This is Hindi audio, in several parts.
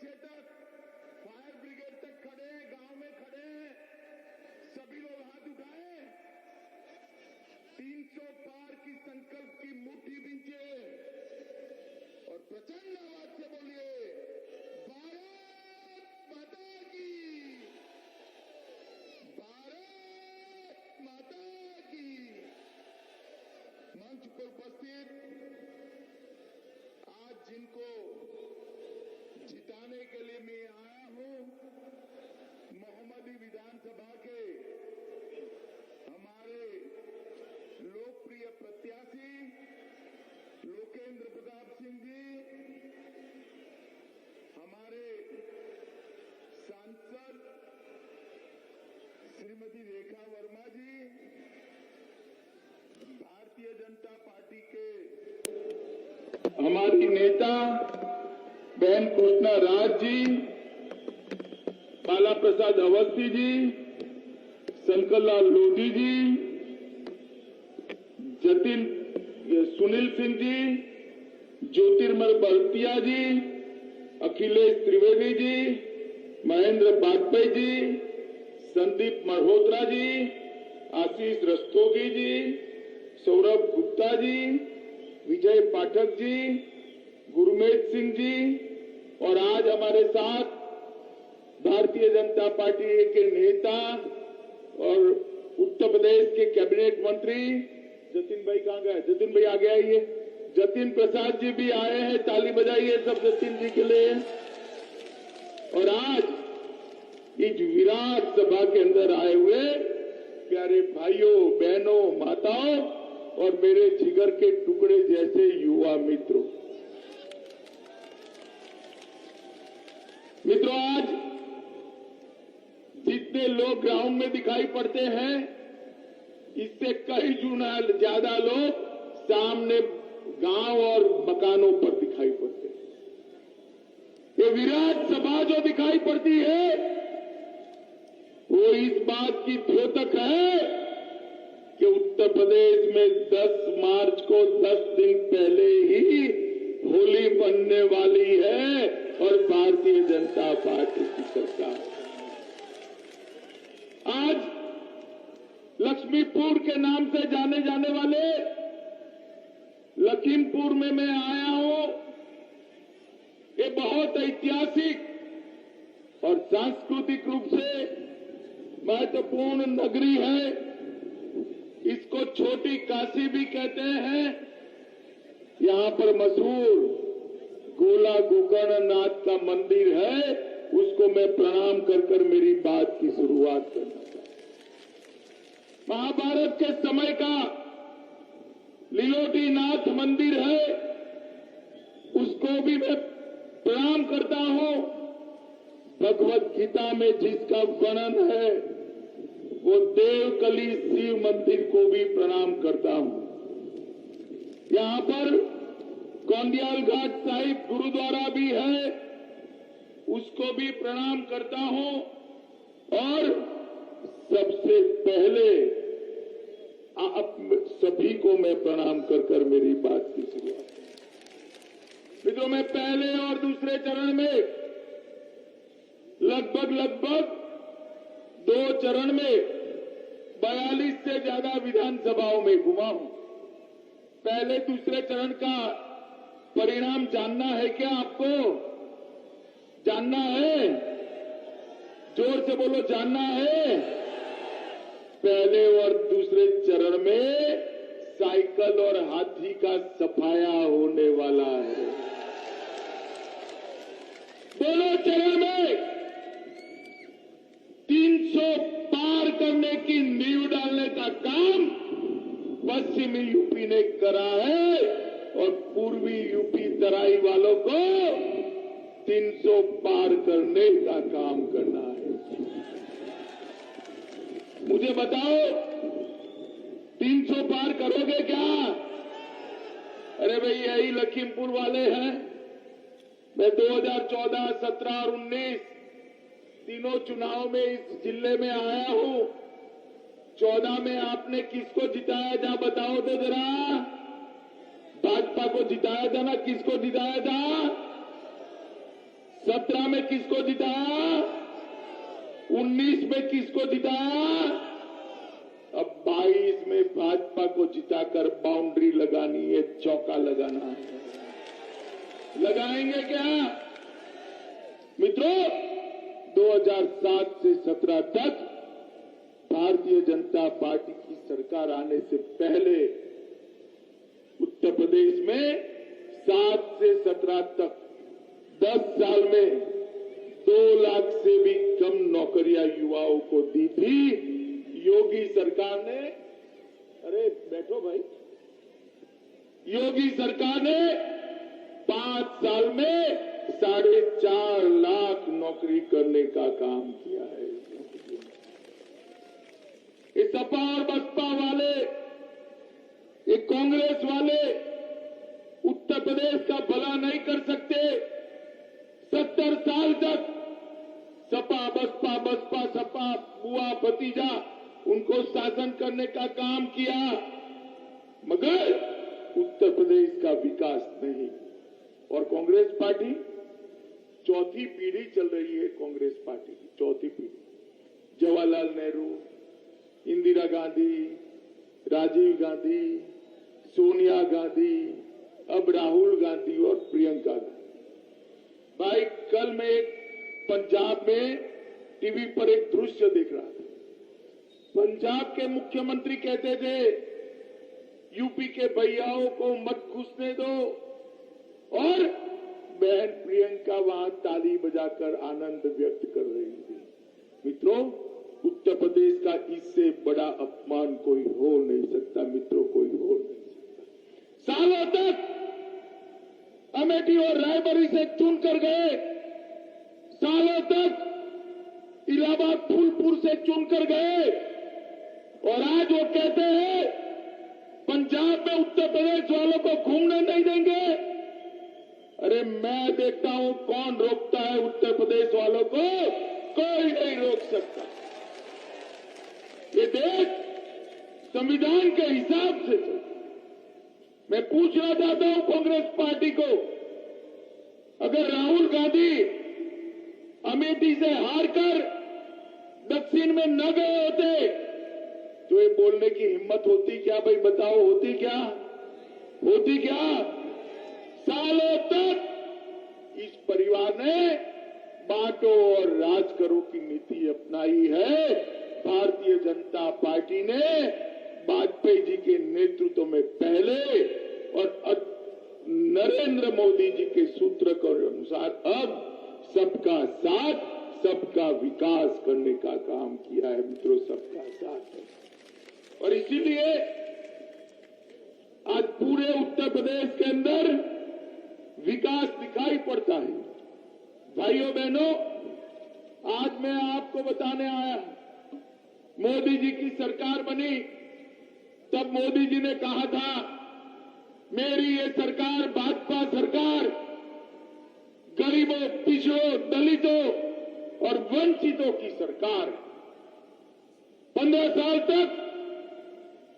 नीचे तक फायर ब्रिगेड तक खड़े हैं, गांव में खड़े हैं, सभी लोग हाथ उठाए, 300 पार की संकल्प की मुट्ठी बींचे और प्रचंड आवाज से बोलिए, भारत माता की, भारत माता की। मंच पर उपस्थित आज जिनको जिताने के लिए मैं आया हूं, मोहम्मदी विधानसभा के हमारे लोकप्रिय प्रत्याशी लोकेंद्र प्रताप सिंह जी, हमारे सांसद श्रीमती रेखा वर्मा जी, भारतीय जनता पार्टी के हमारी नेता बहन कृष्णा राज जी, बाला प्रसाद अवस्थी जी, शंकर लाल लोधी जी, सुनील सिंह जी, ज्योतिर्मय बलतिया जी, अखिलेश त्रिवेदी जी, महेंद्र वाजपेयी जी, संदीप मल्होत्रा जी, आशीष रस्तोगी जी, सौरभ गुप्ता जी, विजय पाठक जी, गुरमीत सिंह जी और आज हमारे साथ भारतीय जनता पार्टी के नेता और उत्तर प्रदेश के कैबिनेट मंत्री जतिन भाई कहाँ गए? जतिन भाई आगे आइए। जतिन प्रसाद जी भी आए हैं, ताली बजाइए सब जतिन जी के लिए। और आज इस विराट सभा के अंदर आए हुए प्यारे भाइयों, बहनों, माताओं और मेरे जिगर के टुकड़े जैसे युवा मित्रों, आज जितने लोग ग्राउंड में दिखाई पड़ते हैं, इससे कई गुना ज्यादा लोग सामने गांव और मकानों पर दिखाई पड़ते हैं। ये विराट सभा जो दिखाई पड़ती है, वो इस बात की द्योतक है कि उत्तर प्रदेश में 10 मार्च को 10 दिन पहले ही होली बनने वाली है और भारतीय जनता पार्टी की सरकार। आज लक्ष्मीपुर के नाम से जाने जाने वाले लखीमपुर में मैं आया हूं। ये बहुत ऐतिहासिक और सांस्कृतिक रूप से महत्वपूर्ण नगरी है। इसको छोटी काशी भी कहते हैं। यहां पर मशहूर गोला गोकर्णनाथ का मंदिर है, उसको मैं प्रणाम कर मेरी बात की शुरुआत करना चाहता हूं। महाभारत के समय का लीलोटीनाथ मंदिर है, उसको भी मैं प्रणाम करता हूं। भगवत गीता में जिसका वर्णन है, वो देवकली शिव मंदिर को भी प्रणाम करता हूं। यहां पर गोंदियाल घाट साहिब गुरुद्वारा भी है, उसको भी प्रणाम करता हूं। और सबसे पहले आप सभी को मैं प्रणाम कर मेरी बात की शुरुआत। मित्रों, मैं पहले और दूसरे चरण में लगभग 2 चरण में 42 से ज्यादा विधानसभाओं में घुमा हूं। पहले दूसरे चरण का परिणाम जानना है क्या आपको? जानना है? जोर से बोलो, जानना है? पहले और दूसरे चरण में साइकिल और हाथी का सफाया होने वाला है। दोनों चरण में 300 पार करने की नींव डालने का काम पश्चिमी यूपी ने करा है और पूर्वी यूपी तराई वालों को 300 पार करने का काम करना है। मुझे बताओ, 300 पार करोगे क्या? अरे भाई, यही लखीमपुर वाले हैं। मैं 2014, 17 और 19 तीनों चुनाव में इस जिले में आया हूं। 14 में आपने किसको जिताया था बताओ तो जरा। भाजपा को जिताया था ना? किसको जिताया था? 17 में किसको जिताया, 19 में किसको जिताया, अब 22 में भाजपा को जिताकर बाउंड्री लगानी है, चौका लगाना है। लगाएंगे क्या मित्रों? 2007 से 17 तक भारतीय जनता पार्टी की सरकार आने से पहले उत्तर प्रदेश में 7 से 17 तक 10 साल में 2 लाख से भी कम नौकरियां युवाओं को दी थी। योगी सरकार ने, अरे बैठो भाई, योगी सरकार ने 5 साल में 4.5 लाख नौकरी करने का काम किया है। ये सपा और बसपा वाले, ये कांग्रेस वाले उत्तर प्रदेश का भला नहीं कर सकते। 70 साल तक सपा बसपा, बसपा सपा, बुआ भतीजा उनको शासन करने का काम किया, मगर उत्तर प्रदेश का विकास नहीं। और कांग्रेस पार्टी, चौथी पीढ़ी चल रही है कांग्रेस पार्टी की, चौथी पीढ़ी। जवाहरलाल नेहरू, इंदिरा गांधी, राजीव गांधी, सोनिया गांधी, अब राहुल गांधी और प्रियंका गांधी। भाई कल मैं एक पंजाब में टीवी पर एक दृश्य देख रहा था। पंजाब के मुख्यमंत्री कहते थे यूपी के भैयाओं को मत घुसने दो, और बहन प्रियंका वहां ताली बजाकर आनंद व्यक्त कर रही थी। मित्रों, उत्तर प्रदेश का इससे बड़ा अपमान कोई हो नहीं सकता। मित्रों, कोई हो नहीं सकता। सालों तक अमेठी और रायबरेली से चुनकर गए, सालों तक इलाहाबाद फूलपुर से चुनकर गए, और आज वो कहते हैं पंजाब में उत्तर प्रदेश वालों को घूमने नहीं देंगे। अरे मैं देखता हूं कौन रोकता है उत्तर प्रदेश वालों को, कोई नहीं रोक सकता। ये देश संविधान के हिसाब से चलता। मैं पूछना चाहता हूं कांग्रेस पार्टी को, अगर राहुल गांधी अमेठी से हारकर दक्षिण में न गए होते तो ये बोलने की हिम्मत होती क्या? भाई बताओ, होती क्या? होती क्या? सालों तक इस परिवार ने बांटो और राज करो की नीति अपनाई है। भारतीय जनता पार्टी ने वाजपेयी जी के नेतृत्व में पहले और नरेंद्र मोदी जी के सूत्र के अनुसार अब सबका साथ, सबका विकास करने का काम किया है। मित्रों, सबका साथ। और इसीलिए आज पूरे उत्तर प्रदेश के अंदर विकास दिखाई पड़ता है। भाइयों बहनों, आज मैं आपको बताने आया, मोदी जी की सरकार बनी, तब मोदी जी ने कहा था मेरी ये सरकार, भाजपा सरकार, गरीबों, पिछड़ों, दलितों और वंचितों की सरकार। 15 साल तक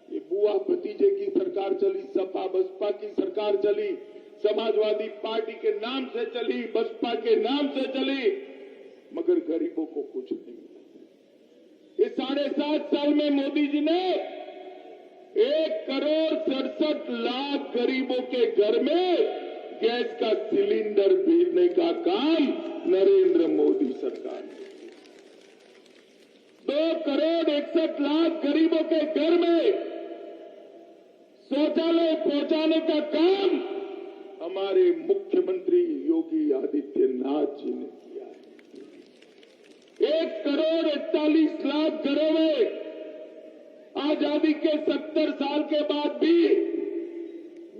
ये बुआ भतीजे की सरकार चली, सपा बसपा की सरकार चली, समाजवादी पार्टी के नाम से चली, बसपा के नाम से चली, मगर गरीबों को कुछ नहीं मिला। इस 7.5 साल में मोदी जी ने 1,67,00,000 गरीबों के घर में गैस का सिलेंडर भेजने का काम नरेंद्र मोदी सरकार ने किया। 2,61,00,000 गरीबों के घर में शौचालय पहुंचाने का काम हमारे मुख्यमंत्री योगी आदित्यनाथ जी ने किया है। 1,41,00,000 घरों में आजादी के 70 साल के बाद भी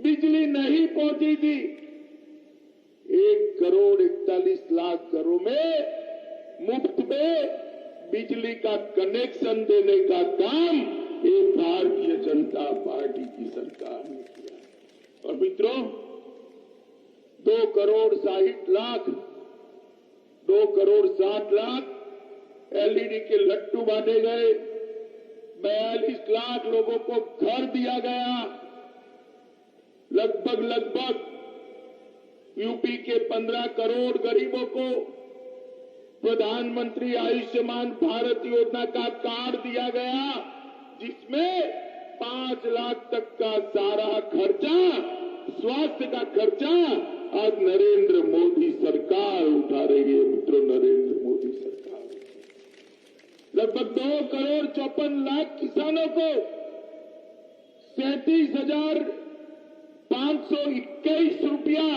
बिजली नहीं पहुंची थी। 1,41,00,000 घरों में मुफ्त में बिजली का कनेक्शन देने का काम ये भारतीय जनता पार्टी की सरकार ने किया। और मित्रों, 2,60,00,000 2,60,00,000 एलईडी के लट्टू बांटे गए। 42 लाख लोगों को घर दिया गया। लगभग यूपी के 15 करोड़ गरीबों को प्रधानमंत्री आयुष्मान भारत योजना का कार्ड दिया गया, जिसमें 5 लाख तक का सारा खर्चा, स्वास्थ्य का खर्चा आज नरेंद्र मोदी सरकार उठा रही है। मित्रों, नरेंद्र मोदी सरकार लगभग 2 करोड़ 54 लाख किसानों को 37,521 रुपया,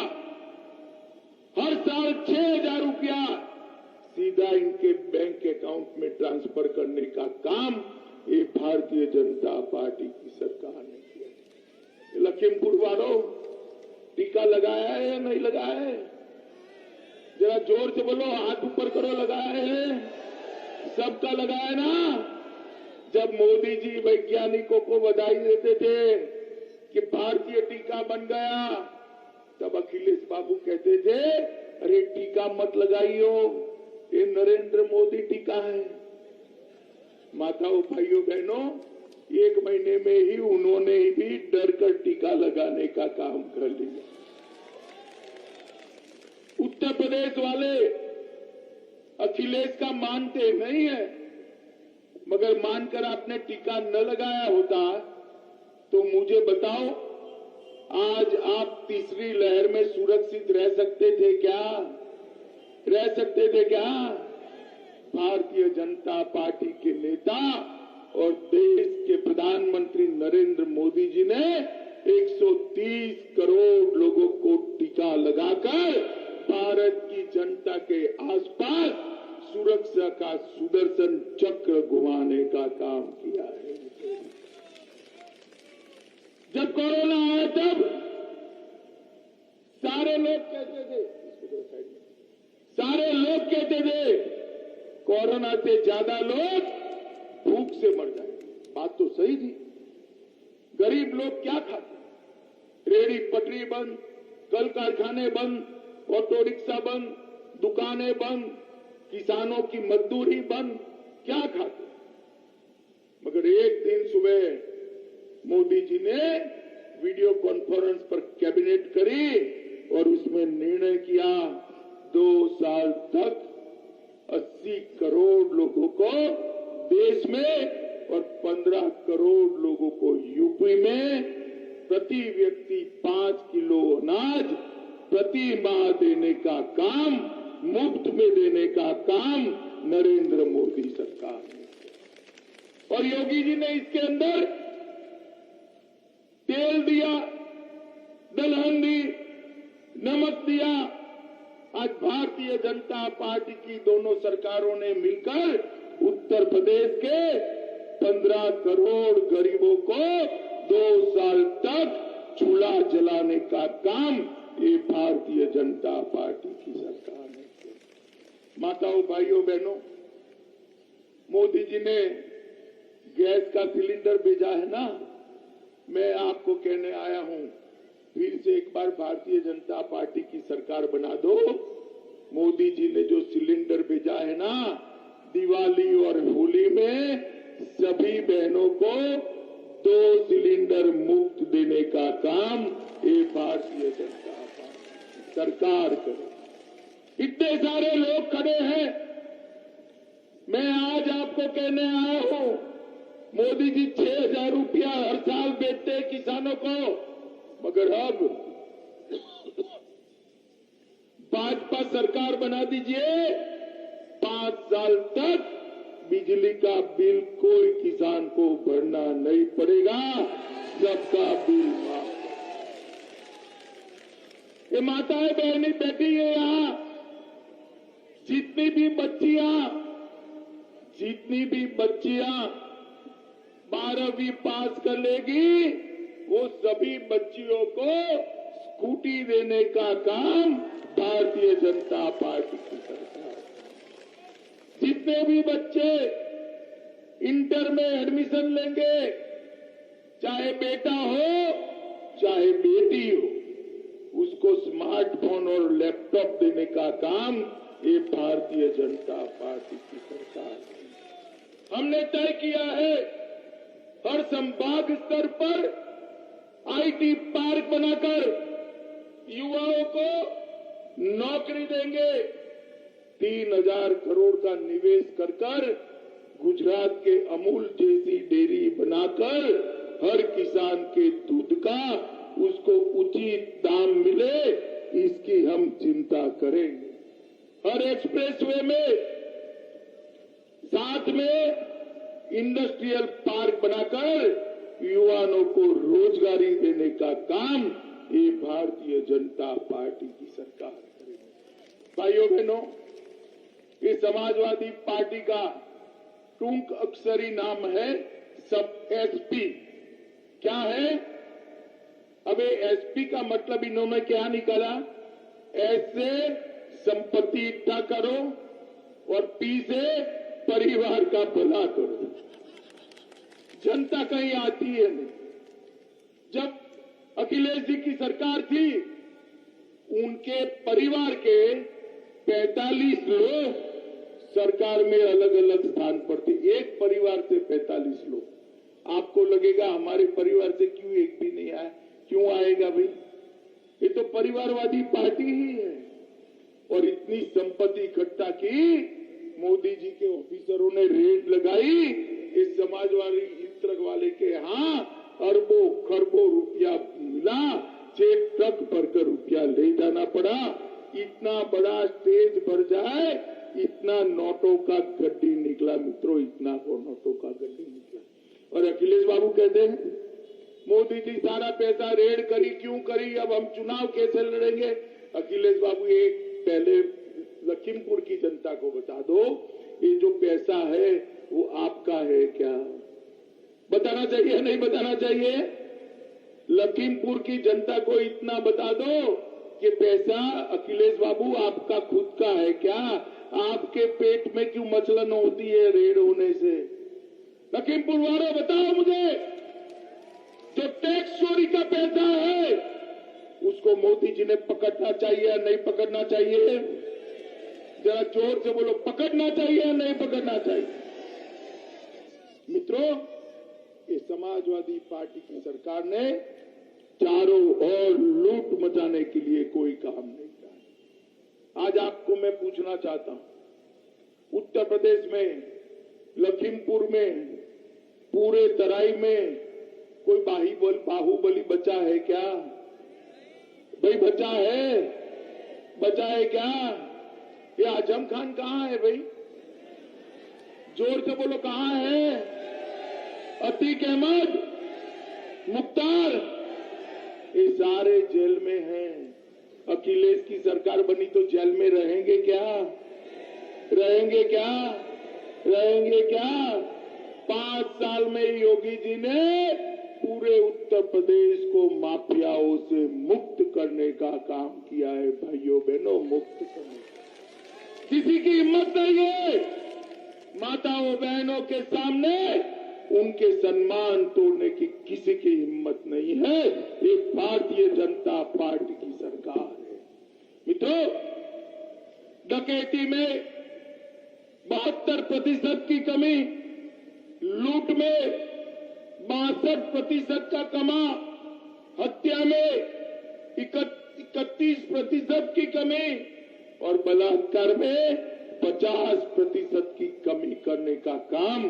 हर साल 6,000 रुपया सीधा इनके बैंक अकाउंट में ट्रांसफर करने का काम ये भारतीय जनता पार्टी की सरकार ने किया। लखीमपुर वालों, टीका लगाया है या नहीं लगाया है? जरा जोर से बोलो, हाथ ऊपर करो, लगाया है? सबका लगाया ना? जब मोदी जी वैज्ञानिकों को बधाई देते थे कि भारतीय टीका बन गया, तब अखिलेश बाबू कहते थे, अरे टीका मत लगाइयो, ये नरेंद्र मोदी टीका है। माताओं, भाइयों, बहनों, 1 महीने में ही उन्होंने भी डर कर टीका लगाने का काम कर लिया। उत्तर प्रदेश वाले अखिलेश का मानते नहीं है, मगर मानकर आपने टीका न लगाया होता तो मुझे बताओ, आज आप तीसरी लहर में सुरक्षित रह सकते थे क्या? रह सकते थे क्या? भारतीय जनता पार्टी के नेता और देश के प्रधानमंत्री नरेंद्र मोदी जी ने 130 करोड़ लोगों को टीका लगाकर भारत की जनता के आसपास सुरक्षा का सुदर्शन चक्र घुमाने का काम किया है। जब कोरोना आया तब सारे लोग कहते थे कोरोना से ज्यादा लोग भूख से मर जाएंगे। बात तो सही थी। गरीब लोग क्या खाते? रेहड़ी पटरी बंद, कल कारखाने बंद, ऑटो रिक्शा बंद, दुकानें बंद, किसानों की मजदूरी बंद, क्या खाते? मगर एक दिन सुबह मोदी जी ने वीडियो कॉन्फ्रेंस पर कैबिनेट करी और उसमें निर्णय किया 2 साल तक 80 करोड़ लोगों को देश में और 15 करोड़ लोगों को यूपी में प्रति व्यक्ति 5 किलो अनाज प्रति माह देने का काम, मुफ्त में देने का काम नरेंद्र मोदी सरकार ने। और योगी जी ने इसके अंदर तेल दिया, दलहन दी, नमक दिया। आज भारतीय जनता पार्टी की दोनों सरकारों ने मिलकर उत्तर प्रदेश के 15 करोड़ गरीबों को 2 साल तक चूल्हा जलाने का काम ये भारतीय जनता पार्टी की सरकार ने किया। माताओं, भाइयों, बहनों, मोदी जी ने गैस का सिलेंडर भेजा है ना, मैं आपको कहने आया हूं, फिर से एक बार भारतीय जनता पार्टी की सरकार बना दो। मोदी जी ने जो सिलेंडर भेजा है ना, दिवाली और होली में सभी बहनों को 2 सिलेंडर मुफ्त देने का काम ये भारतीय जनता पार्टी सरकार करे। इतने सारे लोग खड़े हैं, मैं आज आपको कहने आया हूं, मोदी जी 6,000 रुपया हर साल देते किसानों को, मगर अब भाजपा सरकार बना दीजिए, 5 साल तक बिजली का बिल कोई किसान को भरना नहीं पड़ेगा, सबका बिल माफ। ये माताएं बहनी बैठी है यहां, जितनी भी बच्चियां 12वीं पास कर लेगी, वो सभी बच्चियों को स्कूटी देने का काम भारतीय जनता पार्टी की सरकार। जितने भी बच्चे इंटर में एडमिशन लेंगे, चाहे बेटा हो चाहे बेटी हो, उसको स्मार्टफोन और लैपटॉप देने का काम ये भारतीय जनता पार्टी की सरकार है। हमने तय किया है हर संभाग स्तर पर आईटी पार्क बनाकर युवाओं को नौकरी देंगे। 3,000 करोड़ का निवेश कर गुजरात के अमूल जैसी डेयरी बनाकर हर किसान के दूध का उसको उचित दाम मिले, इसकी हम चिंता करेंगे। हर एक्सप्रेसवे में साथ में इंडस्ट्रियल पार्क बनाकर युवाओं को रोजगारी देने का काम ये भारतीय जनता पार्टी की सरकार करेगी। भाइयों बहनों, ये समाजवादी पार्टी का टूंक अक्षरी नाम है सब एसपी। क्या है? अब एसपी का मतलब इन्होंने क्या निकाला? ऐसे संपत्ति इकट्ठा करो और पी से परिवार का भला करो। जनता कहीं आती है नहीं। जब अखिलेश जी की सरकार थी, उनके परिवार के 45 लोग सरकार में अलग अलग स्थान पर थे। एक परिवार से 45 लोग। आपको लगेगा हमारे परिवार से क्यों एक भी नहीं आया? क्यों आएगा भाई? ये तो परिवारवादी पार्टी ही है। और इतनी संपत्ति इकट्ठा की, मोदी जी के ऑफिसरों ने रेड लगाई, इस समाजवादी इत्र वाले के यहां अरबों खरबों रुपया मिला, चेक ट्रक भरकर रुपया ले जाना पड़ा। इतना बड़ा स्टेज भर जाए, इतना नोटों का गड्डी निकला मित्रों, इतना नोटों का गड्डी निकला। और अखिलेश बाबू कहते हैं मोदी जी सारा पैसा रेड करी, क्यों करी? अब हम चुनाव कैसे लड़ेंगे? अखिलेश बाबू, एक पहले लखीमपुर की जनता को बता दो, ये जो पैसा है वो आपका है क्या? बताना चाहिए, नहीं बताना चाहिए? लखीमपुर की जनता को इतना बता दो कि पैसा अखिलेश बाबू आपका खुद का है क्या? आपके पेट में क्यों मचलन होती है रेड होने से? लखीमपुर वालों बताओ मुझे, जो टैक्स चोरी का पैसा है उसको मोदी जी ने पकड़ना चाहिए या नहीं पकड़ना चाहिए? जरा जोर से बोलो, पकड़ना चाहिए या नहीं पकड़ना चाहिए? मित्रों, ये समाजवादी पार्टी की सरकार ने चारों ओर लूट मचाने के लिए कोई काम नहीं किया। आज आपको मैं पूछना चाहता हूं, उत्तर प्रदेश में, लखीमपुर में, पूरे तराई में कोई बाहुबली बचा है क्या? भाई बचा है? बचा है क्या? ये आजम खान कहां है भाई? जोर से बोलो, कहां है? अतीक अहमद, मुख्तार, ये सारे जेल में हैं। अखिलेश की सरकार बनी तो जेल में रहेंगे क्या? रहेंगे क्या? रहेंगे क्या? 5 साल में योगी जी ने पूरे उत्तर प्रदेश को माफियाओं से मुक्त करने का काम किया है। भाइयों बहनों, मुक्त करने का किसी की हिम्मत नहीं है। माताओं बहनों के सामने उनके सम्मान तोड़ने की किसी की हिम्मत नहीं है। ये भारतीय जनता पार्टी की सरकार है। मित्रों, डकैती में 72% की कमी, लूट में 62% का कमा, हत्या में 31% की कमी और बलात्कार में 50% की कमी करने का काम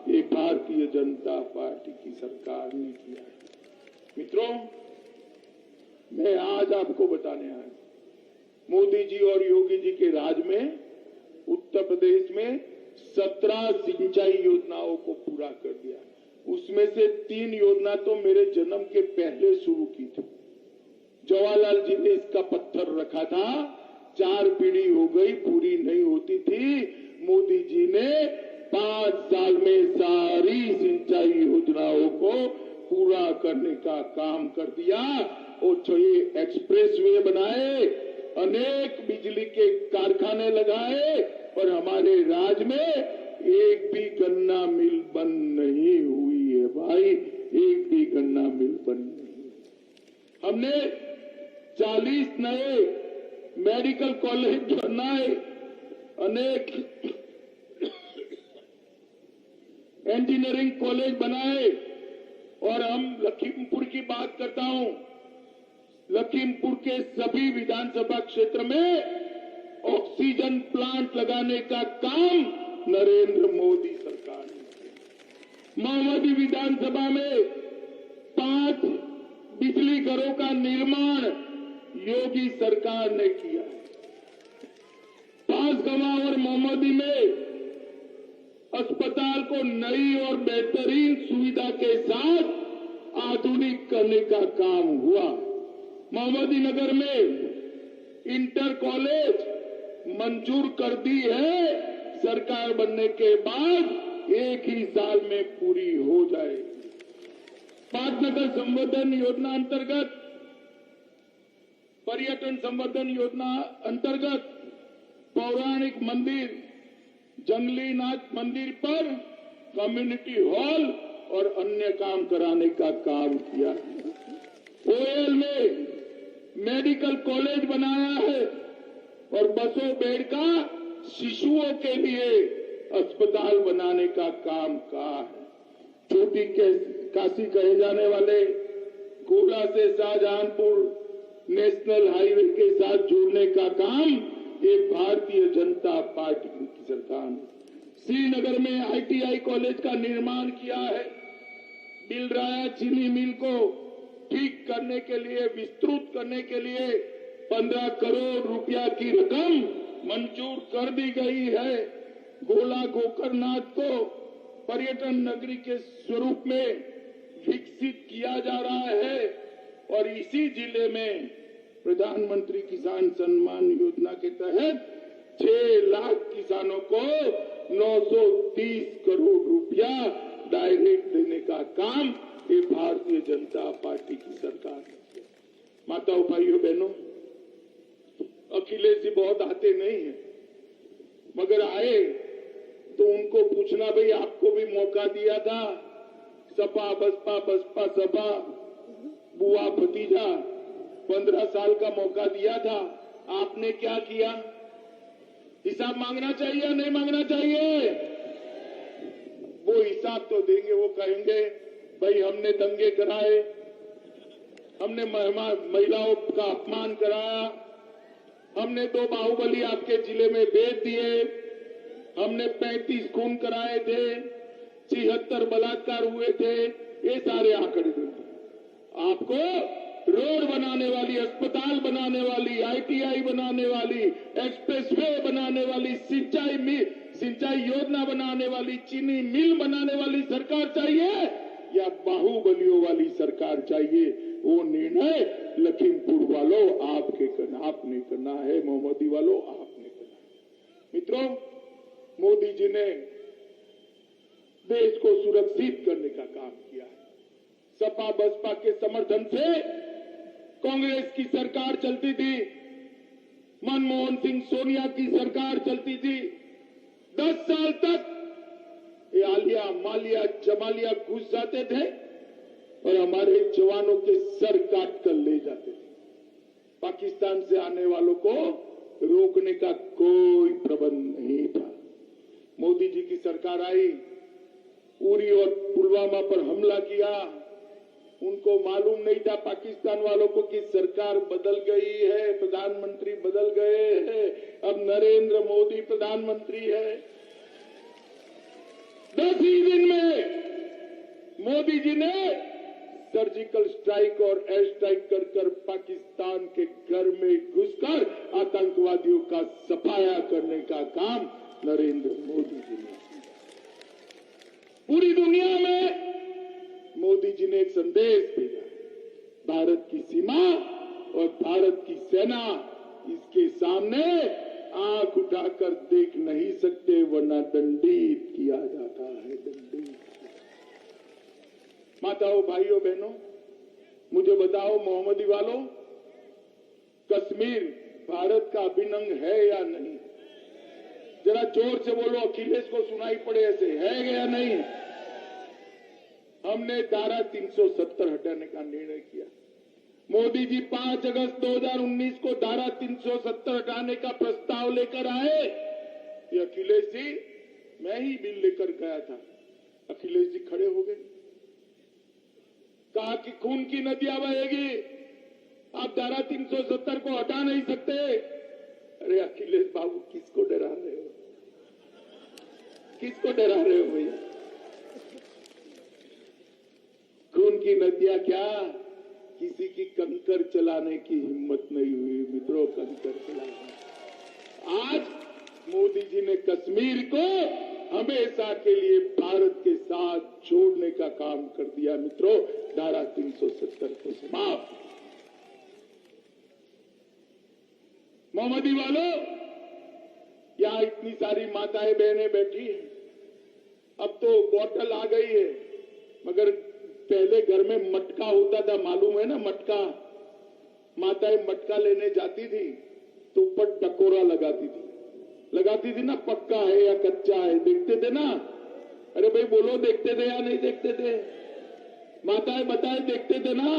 ये भारतीय जनता पार्टी की सरकार ने किया है। मित्रों, मैं आज आपको बताने आया, मोदी जी और योगी जी के राज में उत्तर प्रदेश में 17 सिंचाई योजनाओं को पूरा कर दिया। उसमें से 3 योजना तो मेरे जन्म के पहले शुरू की थी। जवाहरलाल जी ने इसका पत्थर रखा था, 4 पीढ़ी हो गई, पूरी नहीं होती थी। मोदी जी ने 5 साल में सारी सिंचाई योजनाओं को पूरा करने का काम कर दिया। और जो ये एक्सप्रेसवे बनाए, अनेक बिजली के कारखाने लगाए और हमारे राज्य में एक भी गन्ना मिल बंद नहीं हुई है। भाई, एक भी गन्ना मिल बंद नहीं। हमने 40 नए मेडिकल कॉलेज बनाए, अनेक इंजीनियरिंग कॉलेज बनाए। और हम लखीमपुर की बात करता हूं, लखीमपुर के सभी विधानसभा क्षेत्र में ऑक्सीजन प्लांट लगाने का काम नरेंद्र मोदी सरकार ने किया। मोहम्मदी विधानसभा में 5 बिजली घरों का निर्माण योगी सरकार ने किया है। पांचगवा और मोहम्मदी में अस्पताल को नई और बेहतरीन सुविधा के साथ आधुनिक करने का काम हुआ। मोहम्मदी नगर में इंटर कॉलेज मंजूर कर दी है, सरकार बनने के बाद एक ही साल में पूरी हो जाएगी। पाटनगर संवर्धन योजना अंतर्गत, पर्यटन संवर्धन योजना अंतर्गत पौराणिक मंदिर जंगली नाथ मंदिर पर कम्युनिटी हॉल और अन्य काम कराने का काम किया है। ओएल में मेडिकल कॉलेज बनाया है और 200 बेड का शिशुओं के लिए अस्पताल बनाने का काम कहा है। छोटी काशी कहे जाने वाले गोला से शाहजहांपुर नेशनल हाईवे के साथ जोड़ने का काम ये भारतीय जनता पार्टी की सरकार ने। श्रीनगर में आईटीआई कॉलेज का निर्माण किया है। बिलराया चीनी मिल को ठीक करने के लिए, विस्तृत करने के लिए 15 करोड़ रुपया की रकम मंजूर कर दी गई है। गोला गोकर्णनाथ को पर्यटन नगरी के स्वरूप में विकसित किया जा रहा है और इसी जिले में प्रधानमंत्री किसान सम्मान योजना के तहत 6 लाख किसानों को 930 करोड़ रुपया डायरेक्ट देने का काम ये भारतीय जनता पार्टी की सरकार ने किया। माताओं, भाइयों, बहनों, अखिलेश जी बहुत आते नहीं है, मगर आए तो उनको पूछना, भाई आपको भी मौका दिया था, सपा बसपा बसपा सपा बुआ भतीजा 15 साल का मौका दिया था, आपने क्या किया? हिसाब मांगना चाहिए या नहीं मांगना चाहिए? वो हिसाब तो देंगे, वो कहेंगे भाई हमने दंगे कराए, हमने महिलाओं का अपमान कराया, हमने 2 बाहुबली आपके जिले में भेज दिए, हमने 35 खून कराए थे, 76 बलात्कार हुए थे, ये सारे आंकड़े देंगे। आपको रोड बनाने वाली, अस्पताल बनाने वाली, आईटीआई बनाने वाली, एक्सप्रेसवे बनाने वाली, सिंचाई योजना बनाने वाली, चीनी मिल बनाने वाली सरकार चाहिए या बाहुबलियों वाली सरकार चाहिए? वो निर्णय लखीमपुर वालों आपने करना है, मोहम्मदी वालों आपने करना है। मित्रों, मोदी जी ने देश को सुरक्षित करने का काम किया है। सपा बसपा के समर्थन से कांग्रेस की सरकार चलती थी, मनमोहन सिंह सोनिया की सरकार चलती थी। 10 साल तक ये आलिया मालिया जमालिया घुस जाते थे और हमारे जवानों के सर काट कर ले जाते थे। पाकिस्तान से आने वालों को रोकने का कोई प्रबंध नहीं था। मोदी जी की सरकार आई, उरी और पुलवामा पर हमला किया। उनको मालूम नहीं था पाकिस्तान वालों को कि सरकार बदल गई है, प्रधानमंत्री बदल गए हैं, अब नरेंद्र मोदी प्रधानमंत्री है। 10 ही दिन में मोदी जी ने सर्जिकल स्ट्राइक और एयर स्ट्राइक कर पाकिस्तान के घर में घुसकर आतंकवादियों का सफाया करने का काम नरेंद्र मोदी जी ने किया। पूरी दुनिया में मोदी जी ने एक संदेश भेजा, भारत की सीमा और भारत की सेना इसके सामने आंख उठाकर देख नहीं सकते, वरना दंडित किया जाता है, दंडित। माताओं, भाइयों, बहनों, मुझे बताओ मोहम्मदी वालों, कश्मीर भारत का अभिन्न अंग है या नहीं? जरा जोर से बोलो, अखिलेश को सुनाई पड़े ऐसे, है या नहीं? हमने धारा 370 हटाने का निर्णय किया। मोदी जी 5 अगस्त 2019 को धारा 370 हटाने का प्रस्ताव लेकर आए। ये अखिलेश जी, मैं ही बिल लेकर गया था। अखिलेश जी खड़े हो गए, कहा कि खून की नदियां बहेगी, आप धारा 370 को हटा नहीं सकते। अरे अखिलेश बाबू, किसको डरा रहे हो? किसको डरा रहे हो भैया? खून की नदियां क्या, किसी की कंकर चलाने की हिम्मत नहीं हुई मित्रों, कंकर चलाने। आज मोदी जी ने कश्मीर को हमेशा के लिए भारत के साथ जोड़ने का काम कर दिया मित्रों। धारा 370 को समाप्त। मोहम्मदी वालों, यहां इतनी सारी माताएं बहनें बैठी हैं। अब तो बॉटल आ गई है, मगर पहले घर में मटका होता था, मालूम है ना? मटका, माताएं मटका लेने जाती थी तो ऊपर टकोरा लगाती थी ना, पक्का है या कच्चा है, देखते थे ना? अरे भाई बोलो, देखते थे या नहीं देखते थे? माताएं बताए, देखते थे ना?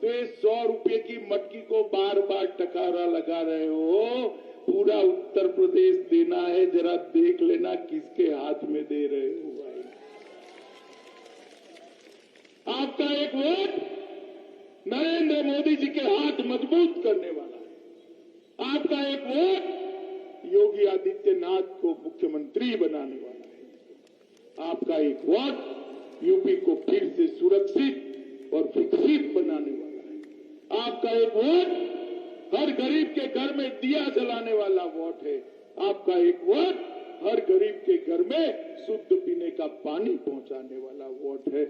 तो ये 100 रुपए की मटकी को बार बार टकोरा लगा रहे हो। पूरा उत्तर प्रदेश देना है, जरा देख लेना किसके हाथ में दे रहे हो भाई। आपका एक वोट नरेंद्र मोदी जी के हाथ मजबूत करने वाला है। आपका एक वोट योगी आदित्यनाथ को मुख्यमंत्री बनाने वाला है। आपका एक वोट यूपी को फिर से सुरक्षित और विकसित बनाने वाला है। आपका एक वोट हर गरीब के घर में दिया जलाने वाला वोट है। आपका एक वोट हर गरीब के घर में शुद्ध पीने का पानी पहुंचाने वाला वोट है।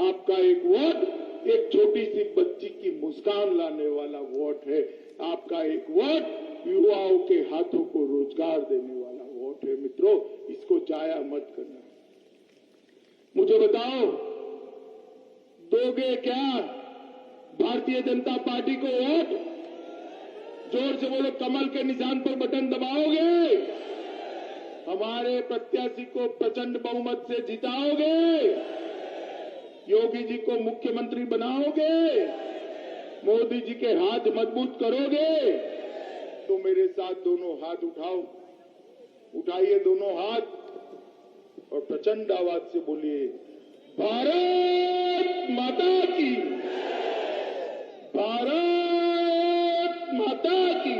आपका एक वोट एक छोटी सी बच्ची की मुस्कान लाने वाला वोट है। आपका एक वोट युवाओं के हाथों को रोजगार देने वाला वोट है। मित्रों, इसको जाया मत करना। मुझे बताओ, दोगे क्या भारतीय जनता पार्टी को वोट? जोर से बोलो, कमल के निशान पर बटन दबाओगे? हमारे प्रत्याशी को प्रचंड बहुमत से जिताओगे? योगी जी को मुख्यमंत्री बनाओगे? मोदी जी के हाथ मजबूत करोगे? तो मेरे साथ दोनों हाथ उठाओ, उठाइए दोनों हाथ और प्रचंड आवाज से बोलिए, भारत माता की, भारत माता की।